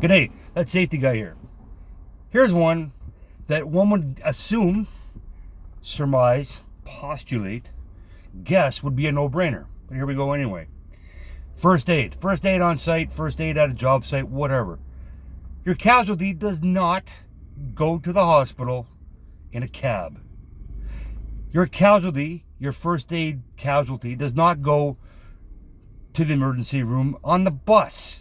G'day, that safety guy here. Here's one that one would assume, surmise, postulate, guess would be a no-brainer. But here we go anyway. First aid. First aid on site, first aid at a job site, whatever. Your casualty does not go to the hospital in a cab. Your casualty, your first aid casualty, does not go to the emergency room on the bus.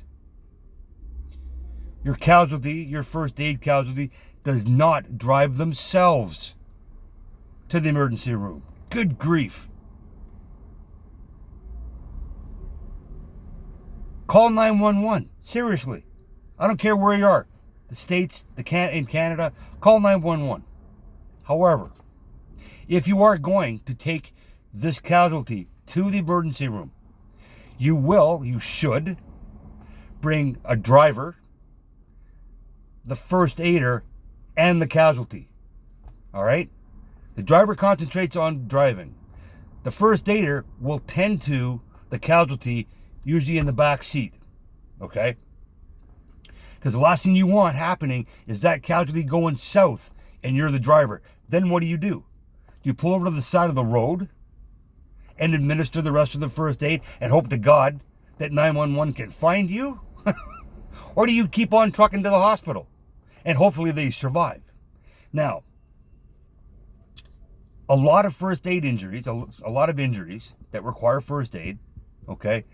Your casualty, your first aid casualty, does not drive themselves to the emergency room. Good grief. Call 911. Seriously. I don't care where you are. The States, in Canada, call 911. However, if you are going to take this casualty to the emergency room, you should bring a driver, the first aider, and the casualty. All right? The driver concentrates on driving. The first aider will tend to the casualty, usually in the back seat. Okay? Because the last thing you want happening is that casualty going south and you're the driver. Then what do? Do you pull over to the side of the road and administer the rest of the first aid and hope to God that 911 can find you? Or do you keep on trucking to the hospital and hopefully they survive? Now, a lot of first aid injuries, a lot of injuries that require first aid, okay,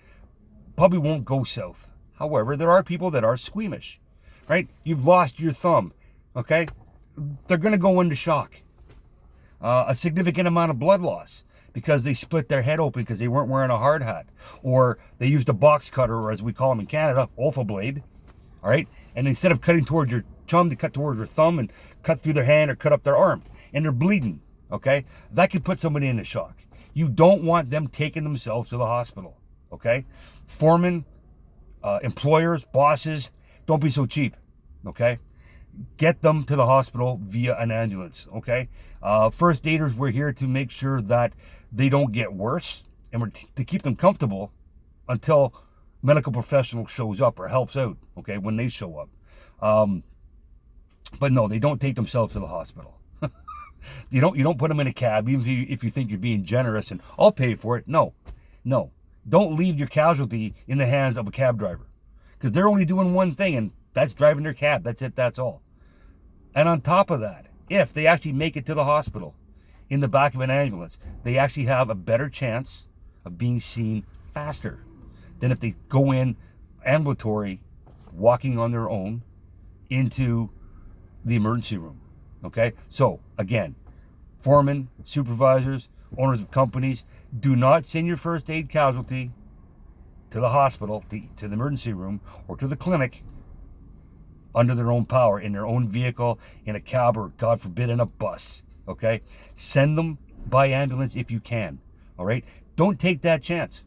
probably won't go south. However, there are people that are squeamish, right? You've lost your thumb, okay? They're going to go into shock. A significant amount of blood loss because they split their head open because they weren't wearing a hard hat. Or they used a box cutter, or as we call them in Canada, Olfa blade, all right? And instead of cutting towards your chum, they cut towards your thumb and cut through their hand or cut up their arm. And they're bleeding, okay? That could put somebody into shock. You don't want them taking themselves to the hospital, okay? Foremen, employers, bosses, don't be so cheap, okay? Get them to the hospital via an ambulance, okay? First aiders, we're here to make sure that they don't get worse, and we're to keep them comfortable until medical professional shows up or helps out, okay, when they show up. But no, they don't take themselves to the hospital. You don't put them in a cab, even if you think you're being generous and I'll pay for it. No. Don't leave your casualty in the hands of a cab driver, because they're only doing one thing, and that's driving their cab. That's it. That's all. And on top of that, if they actually make it to the hospital in the back of an ambulance, they actually have a better chance of being seen faster than if they go in ambulatory, walking on their own into the emergency room. Okay? So, again, foremen, supervisors, owners of companies, do not send your first aid casualty to the hospital, to the emergency room, or to the clinic under their own power, in their own vehicle, in a cab, or God forbid, in a bus. Okay? Send them by ambulance if you can. All right? Don't take that chance.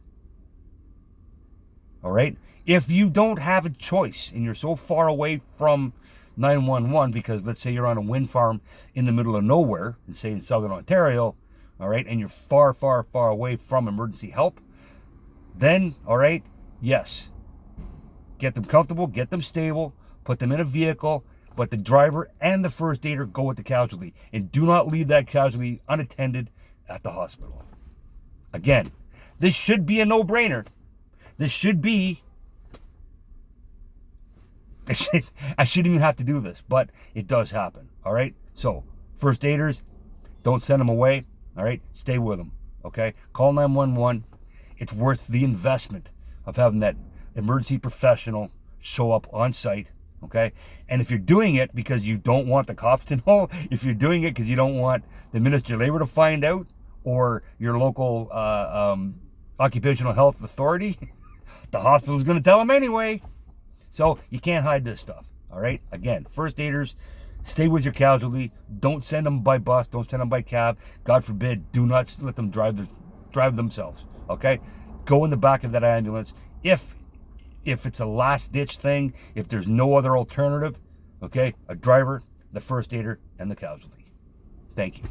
All right? If you don't have a choice and you're so far away from 911, because let's say you're on a wind farm in the middle of nowhere, and say in Southern Ontario, all right, and you're far, far, far away from emergency help, then, all right, yes, get them comfortable, get them stable, put them in a vehicle, but the driver and the first aider go with the casualty, and do not leave that casualty unattended at the hospital. Again, this should be a no-brainer. This should be, I shouldn't even have to do this, but it does happen, all right? So, first aiders, don't send them away, all right? Stay with them, okay? Call 911. It's worth the investment of having that emergency professional show up on site, okay? And if you're doing it because you don't want the cops to know, if you're doing it because you don't want the Ministry of Labor to find out, or your local occupational health authority, the hospital's going to tell them anyway. So you can't hide this stuff, all right? Again, first aiders, stay with your casualty. Don't send them by bus. Don't send them by cab. God forbid, do not let them drive themselves, okay? Go in the back of that ambulance. If it's a last-ditch thing, if there's no other alternative, okay, a driver, the first aider, and the casualty. Thank you.